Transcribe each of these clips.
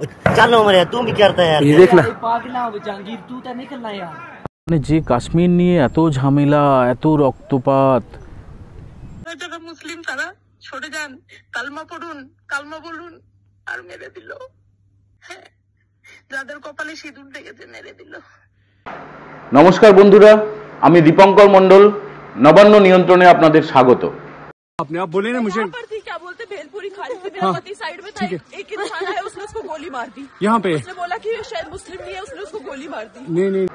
चलो मरे तू भी करता है यार ये देख ना पागला हो जहांगीर तू तो निकलना यार মানে যে কাশ্মীর নিয়ে এত ঝামেলা এত রক্তপাত যারা মুসলিম তারা সরে যান কালমা পড়ুন কালমা বলুন আর মেরে দিল হ্যাঁ যাদের কপালে সিঁদুর লেগেছে মেরে দিল। নমস্কার বন্ধুরা, আমি দীপঙ্কর মণ্ডল, নবান্ন নিয়ন্ত্রণে আপনাদের স্বাগত। अपने आप बोले ना मुझे क्या बोलते भेलपुरी खाली थी मेरा पति साइड में था एक इंसान आया उसने उसको गोली मार दी यहाँ पे उसने बोला कि शायद मुस्लिम नहीं है उसने उसको गोली मार दी। नहीं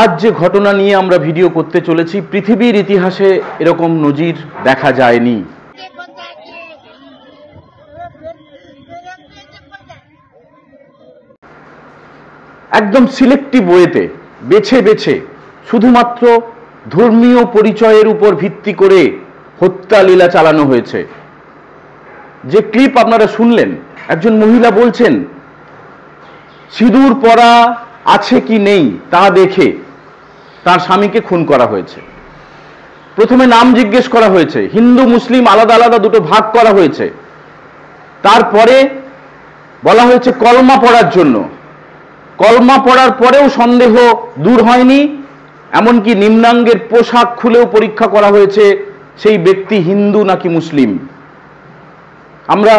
আজ যে ঘটনা নিয়ে আমরা ভিডিও করতে চলেছি পৃথিবীর ইতিহাসে এরকম নজির দেখা যায়নি। একদম সিলেক্টিভ ওয়েতে বেছে বেছে শুধুমাত্র ধর্মীয় পরিচয়ের উপর ভিত্তি করে হত্যা লীলা চালানো হয়েছে। যে ক্লিপ আপনারা শুনলেন, একজন মহিলা বলছেন সিঁদুর পরা আছে কি নেই তা দেখে তার স্বামীকে খুন করা হয়েছে। প্রথমে নাম জিজ্ঞেস করা হয়েছে, হিন্দু মুসলিম আলাদা আলাদা দুটো ভাগ করা হয়েছে, তারপরে বলা হয়েছে কলমা পড়ার জন্য। কলমা পড়ার পরেও সন্দেহ দূর হয়নি, এমনকি নিম্নাঙ্গের পোশাক খুলেও পরীক্ষা করা হয়েছে সেই ব্যক্তি হিন্দু নাকি মুসলিম। আমরা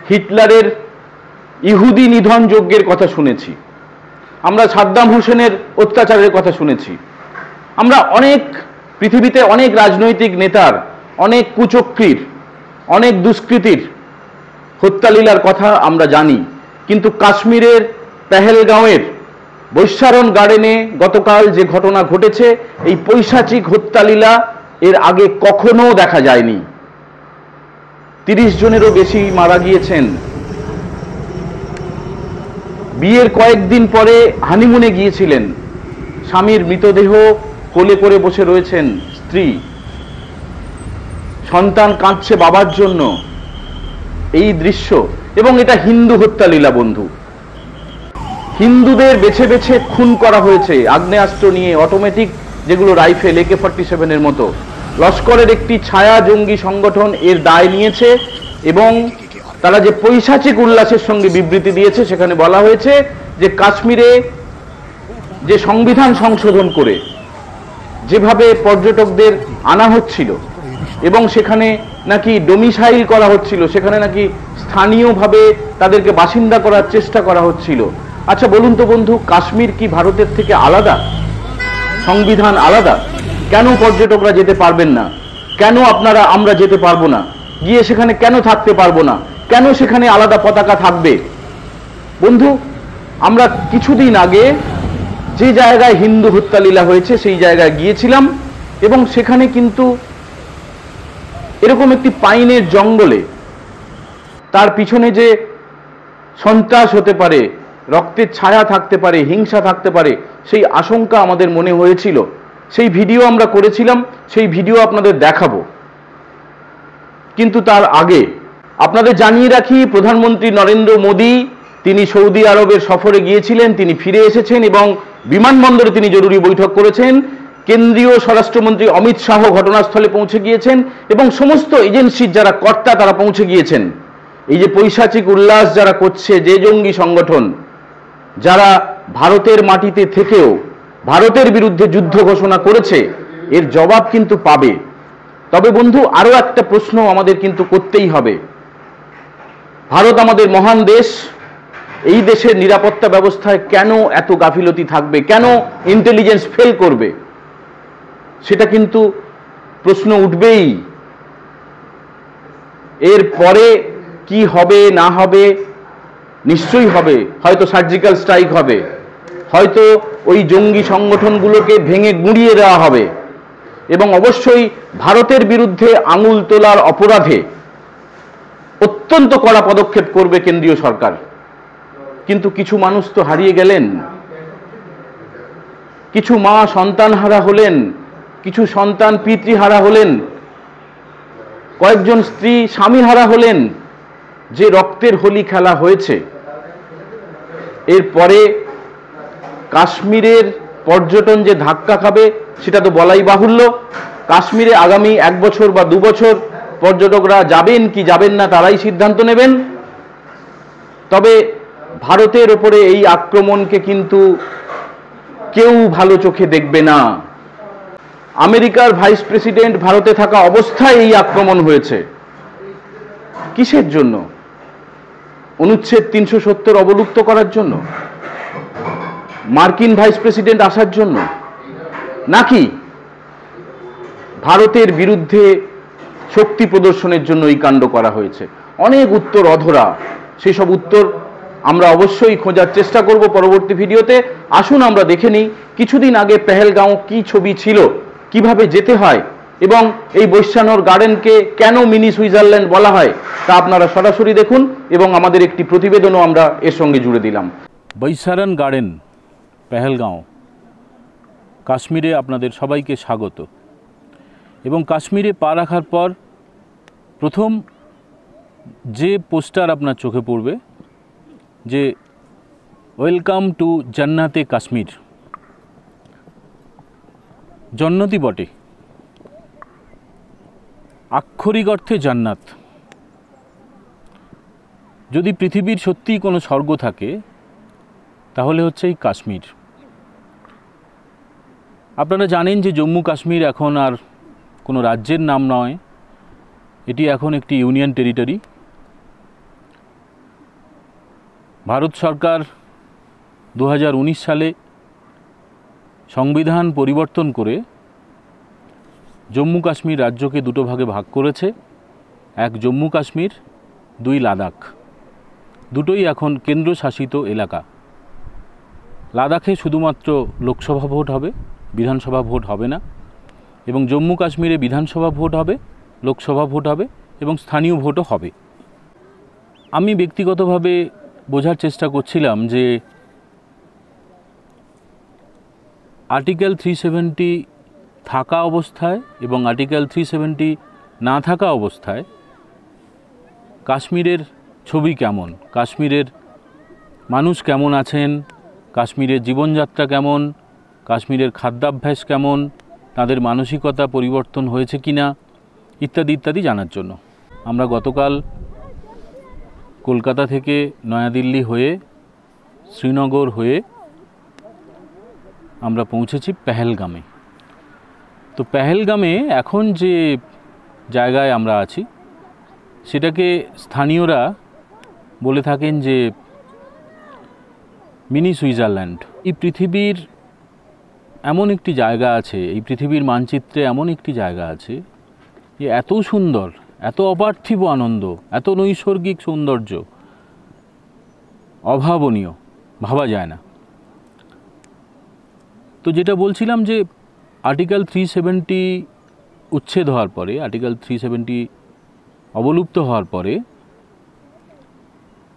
হিটলারের ইহুদি নিধন যজ্ঞের কথা শুনেছি, আমরা সাদ্দাম হোসেনের অত্যাচারের কথা শুনেছি, আমরা পৃথিবীতে অনেক রাজনৈতিক নেতার, অনেক কুচক্রীর, অনেক দুষ্কৃতীর হত্যালীলার কথা আমরা জানি। কিন্তু কাশ্মীরের পেহেলগাঁওয়ের বৈশারণ গার্ডেনে গতকাল যে ঘটনা ঘটেছে, এই পৈশাচিক হত্যালীলা এর আগে কখনো দেখা যায়নি। 30 জনেরও বেশি মারা গিয়েছেন। বিয়ের কয়েকদিন পরে হানিমুনে গিয়েছিলেন, স্বামীর মৃতদেহ কোলে করে বসে রয়েছেন স্ত্রী, সন্তান কাঁদছে বাবার জন্য। এই দৃশ্য, এবং এটা হিন্দু হত্যালীলা বন্ধু। হিন্দুদের বেছে বেছে খুন করা হয়েছে আগ্নেয়াস্ত্র নিয়ে, অটোমেটিক যেগুলো রাইফেল AK-47 মতো। লস্করের একটি ছায়া জঙ্গি সংগঠন এর দায় নিয়েছে এবং তারা যে পৈশাচিক উল্লাসের সঙ্গে বিবৃতি দিয়েছে সেখানে বলা হয়েছে যে কাশ্মীরে যে সংবিধান সংশোধন করে যেভাবে পর্যটকদের আনা হচ্ছিল এবং সেখানে নাকি ডোমিসাইল করা হচ্ছিল, সেখানে নাকি স্থানীয়ভাবে তাদেরকে বাসিন্দা করার চেষ্টা করা হচ্ছিল। আচ্ছা বলুন তো বন্ধু, কাশ্মীর কি ভারতের থেকে আলাদা? সংবিধান আলাদা? কেন পর্যটকরা যেতে পারবেন না? কেন আমরা যেতে পারবো না? গিয়ে সেখানে কেন থাকতে পারবো না? কেন সেখানে আলাদা পতাকা থাকবে? বন্ধু, আমরা কিছুদিন আগে যে জায়গায় হিন্দু হত্যালীলা হয়েছে সেই জায়গায় গিয়েছিলাম এবং সেখানে কিন্তু এরকম একটি পাইনের জঙ্গলে তার পিছনে যে সন্ত্রাস হতে পারে, রক্তের ছায়া থাকতে পারে, হিংসা থাকতে পারে, সেই আশঙ্কা আমাদের মনে হয়েছিল। সেই ভিডিও আমরা করেছিলাম, সেই ভিডিও আপনাদের দেখাবো। কিন্তু তার আগে আপনাদের জানিয়ে রাখি, প্রধানমন্ত্রী নরেন্দ্র মোদী তিনি সৌদি আরবের সফরে গিয়েছিলেন, তিনি ফিরে এসেছেন এবং বিমানবন্দরে তিনি জরুরি বৈঠক করেছেন। কেন্দ্রীয় স্বরাষ্ট্রমন্ত্রী অমিত শাহ ঘটনাস্থলে পৌঁছে গিয়েছেন এবং সমস্ত এজেন্সির যারা কর্তা তারা পৌঁছে গিয়েছেন। এই যে পৈশাচিক উল্লাস যারা করছে, যে জঙ্গি সংগঠন যারা ভারতের মাটিতে থেকেও ভারতের বিরুদ্ধে যুদ্ধ ঘোষণা করেছে, এর জবাব কিন্তু পাবে। তবে বন্ধু, আরো একটা প্রশ্ন আমাদের কিন্তু করতেই হবে। ভারত আমাদের মহান দেশ, এই দেশের নিরাপত্তা ব্যবস্থায় কেন এত গাফিলতি থাকবে? কেন ইন্টেলিজেন্স ফেল করবে? সেটা কিন্তু প্রশ্ন উঠবেই। এর পরে কি হবে না হবে? নিশ্চয়ই হবে, হয়তো সার্জিক্যাল স্ট্রাইক হবে, হয়তো ওই জঙ্গি সংগঠনগুলোকে ভেঙে গুঁড়িয়ে দেওয়া হবে এবং অবশ্যই ভারতের বিরুদ্ধে আঙুল তোলার অপরাধে অত্যন্ত কড়া পদক্ষেপ করবে কেন্দ্রীয় সরকার। কিন্তু কিছু মানুষ তো হারিয়ে গেলেন, কিছু মা সন্তানহারা হলেন, কিছু সন্তান পিতৃহারা হলেন, কয়েকজন স্ত্রী স্বামীহারা হলেন। যে রক্তের হোলি খেলা হয়েছে, এরপরে কাশ্মীরের পর্যটন যে ধাক্কা খাবে সেটা তো বলাই বাহুল্য। কাশ্মীরে আগামী 1 বছর বা 2 বছর পর্যটকরা যাবেন কি যাবেন না তারাই সিদ্ধান্ত নেবেন। তবে ভারতের ওপরে এই আক্রমণকে কিন্তু কেউ ভালো চোখে দেখবে না। আমেরিকার ভাইস প্রেসিডেন্ট ভারতে থাকা অবস্থায় এই আক্রমণ হয়েছে। কিসের জন্য? অনুচ্ছেদ 370 অবলুপ্ত করার জন্য? মার্কিন ভাইস প্রেসিডেন্ট আসার জন্য? নাকি ভারতের বিরুদ্ধে শক্তি প্রদর্শনের জন্য এই কাণ্ড করা হয়েছে? অনেক উত্তর অধরা। সেসব উত্তর আমরা অবশ্যই খোঁজার চেষ্টা করব পরবর্তী ভিডিওতে। আসুন আমরা দেখে নিই কিছুদিন আগে পেহেলগাঁও কি ছবি ছিল, কিভাবে যেতে হয়, এবং এই বৈশ্যানোর গার্ডেনকে কেন মিনি সুইজারল্যান্ড বলা হয় তা আপনারা সরাসরি দেখুন, এবং আমাদের একটি প্রতিবেদনও আমরা এর সঙ্গে জুড়ে দিলাম। বৈশারণ গার্ডেন, পেহেলগাঁও, কাশ্মীরে আপনাদের সবাইকে স্বাগত। এবং কাশ্মীরে পা রাখার পর প্রথম যে পোস্টার আপনার চোখে পড়বে যে ওয়েলকাম টু জান্নাতে কাশ্মীর। জন্নতি বটে, আক্ষরিক অর্থে জান্নাত। যদি পৃথিবীর সত্যিই কোনো স্বর্গ থাকে তাহলে হচ্ছে এই কাশ্মীর। আপনারা জানেন যে জম্মু কাশ্মীর এখন আর কোনো রাজ্যের নাম নয়, এটি এখন একটি ইউনিয়ন টেরিটরি। ভারত সরকার 2019 সালে সংবিধান পরিবর্তন করে জম্মু কাশ্মীর রাজ্যকে দুটো ভাগে ভাগ করেছে। এক জম্মু কাশ্মীর, 2 লাদাখ। দুটোই এখন কেন্দ্রশাসিত এলাকা। লাদাখে শুধুমাত্র লোকসভা ভোট হবে, বিধানসভা ভোট হবে না, এবং জম্মু কাশ্মীরে বিধানসভা ভোট হবে, লোকসভা ভোট হবে এবং স্থানীয় ভোটও হবে। আমি ব্যক্তিগতভাবে বোঝার চেষ্টা করছিলাম যে আর্টিকেল 370 থাকা অবস্থায় এবং আর্টিকেল 370 না থাকা অবস্থায় কাশ্মীরের ছবি কেমন, কাশ্মীরের মানুষ কেমন আছেন, কাশ্মীরের জীবনযাত্রা কেমন, কাশ্মীরের খাদ্যাভ্যাস কেমন, তাদের মানসিকতা পরিবর্তন হয়েছে কিনা ইত্যাদি ইত্যাদি জানার জন্য আমরা গতকাল কলকাতা থেকে নয়াদিল্লি হয়ে শ্রীনগর হয়ে আমরা পৌঁছেছি পেহেলগামে। তো পেহেলগামে এখন যে জায়গায় আমরা আছি সেটাকে স্থানীয়রা বলে থাকেন যে মিনি সুইজারল্যান্ড। এই পৃথিবীর এমন একটি জায়গা আছে, এই পৃথিবীর মানচিত্রে এমন একটি জায়গা আছে যে এত সুন্দর, এত অপার্থিব আনন্দ, এত নৈসর্গিক সৌন্দর্য, অভাবনীয়, ভাবা যায় না। তো যেটা বলছিলাম যে আর্টিকেল 370 উচ্ছেদ হওয়ার পরে, আর্টিকেল 370 অবলুপ্ত হওয়ার পরে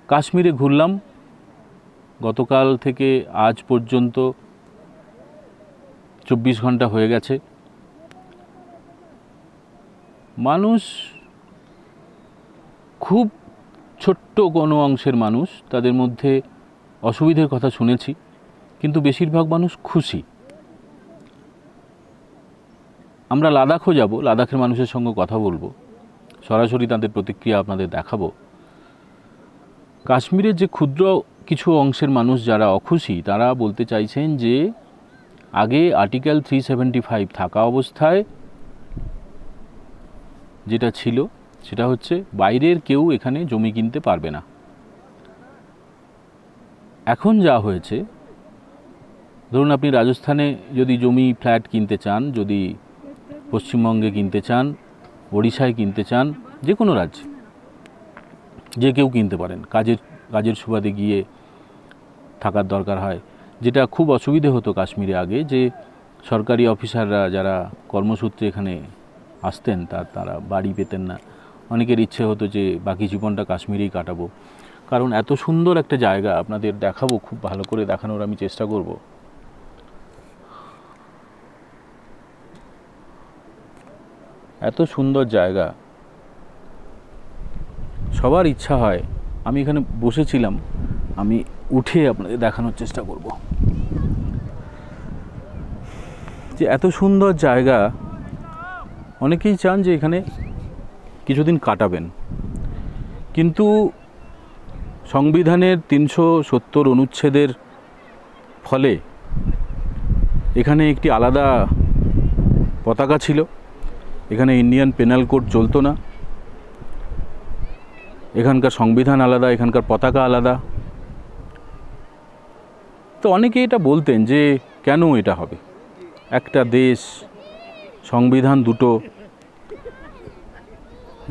কাশ্মীরে ঘুরলাম। গতকাল থেকে আজ পর্যন্ত 24 ঘন্টা হয়ে গেছে। মানুষ খুব ছোট্ট কোনো অংশের মানুষ, তাদের মধ্যে অসুবিধার কথা শুনেছি, কিন্তু বেশিরভাগ মানুষ খুশি। আমরা লাদাখও যাব, লাদাখের মানুষের সঙ্গে কথা বলবো, সরাসরি তাদের প্রতিক্রিয়া আপনাদের দেখাবো। কাশ্মীরের যে ক্ষুদ্র কিছু অংশের মানুষ যারা অখুশি তারা বলতে চাইছেন যে আগে আর্টিকেল 375 থাকা অবস্থায় যেটা ছিল সেটা হচ্ছে বাইরের কেউ এখানে জমি কিনতে পারবে না। এখন যা হয়েছে, ধরুন আপনি রাজস্থানে যদি জমি ফ্ল্যাট কিনতে চান, যদি পশ্চিমবঙ্গে কিনতে চান, ওড়িশায় কিনতে চান, যে কোনো রাজ্যে যে কেউ কিনতে পারেন। কাজের সুবাদে গিয়ে থাকার দরকার হয়, যেটা খুব অসুবিধে হতো কাশ্মীরে আগে, যে সরকারি অফিসাররা যারা কর্মসূত্রে এখানে আসতেন তারা বাড়ি পেতেন না। অনেকের ইচ্ছে হতো যে বাকি জীবনটা কাশ্মীরেই কাটাবো। কারণ এত সুন্দর একটা জায়গা আপনাদের দেখাবো, খুব ভালো করে দেখানোর আমি চেষ্টা করব। এত সুন্দর জায়গা, সবার ইচ্ছা হয়। আমি এখানে বসেছিলাম, আমি উঠে আপনাদের দেখানোর চেষ্টা করব যে এত সুন্দর জায়গা। অনেকেই চান যে এখানে কিছুদিন কাটাবেন, কিন্তু সংবিধানের 370 অনুচ্ছেদের ফলে এখানে একটি আলাদা পতাকা ছিল, এখানে ইন্ডিয়ান পেনাল কোড চলতো না, এখানকার সংবিধান আলাদা, এখানকার পতাকা আলাদা। তো অনেকে এটা বলতেন যে কেন এটা হবে, একটা দেশ, সংবিধান দুটো,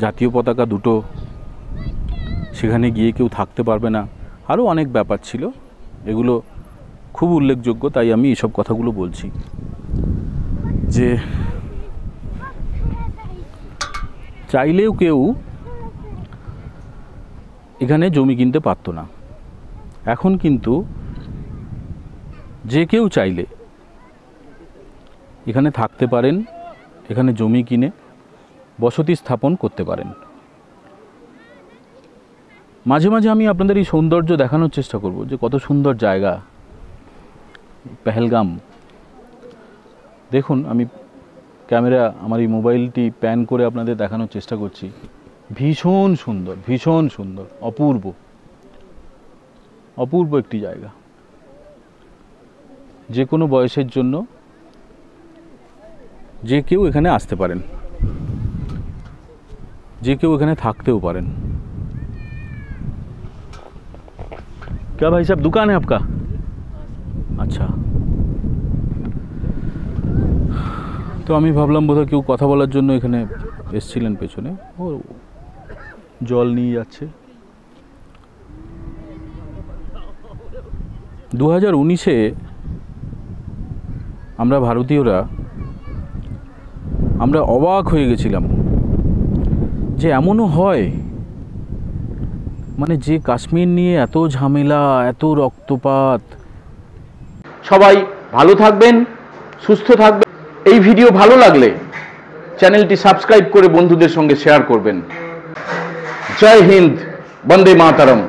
জাতীয় পতাকা দুটো, সেখানে গিয়ে কেউ থাকতে পারবে না, আরও অনেক ব্যাপার ছিল, এগুলো খুব উল্লেখযোগ্য, তাই আমি এসব কথাগুলো বলছি। যে চাইলেও কেউ এখানে জমি কিনতে পারতো না, এখন কিন্তু যে কেউ চাইলে এখানে থাকতে পারেন, এখানে জমি কিনে বসতি স্থাপন করতে পারেন। মাঝে মাঝে আমি আপনাদের এই সৌন্দর্য দেখানোর চেষ্টা করব যে কত সুন্দর জায়গা পেহেলগাম। দেখুন, আমি ক্যামেরা, আমার এই মোবাইলটি প্যান করে আপনাদের দেখানোর চেষ্টা করছি। ভীষণ সুন্দর, ভীষণ সুন্দর, অপূর্ব, অপূর্ব একটি জায়গা। যে কোনো বয়সের জন্য যে কেউ এখানে আসতে পারেন, যে কেউ এখানে থাকতেও পারেন। क्या भाई साहब दुकान है आपका? अच्छा, তো আমি ভাবলাম বোধহয় কেউ কথা বলার জন্য এখানে এসেছিলেন পেছনে, ও জল নিয়ে যাচ্ছে। 2019-এ আমরা ভারতীয়রা আমরা অবাক হয়ে গেছিলাম যে এমনও হয়, মানে যে কাশ্মীর নিয়ে এত ঝামেলা, এত রক্তপাত। সবাই ভালো থাকবেন, সুস্থ থাকবেন। এই ভিডিও ভালো লাগলে চ্যানেলটি সাবস্ক্রাইব করে বন্ধুদের সঙ্গে শেয়ার করবেন। জয় হিন্দ, বন্দে মাতরম।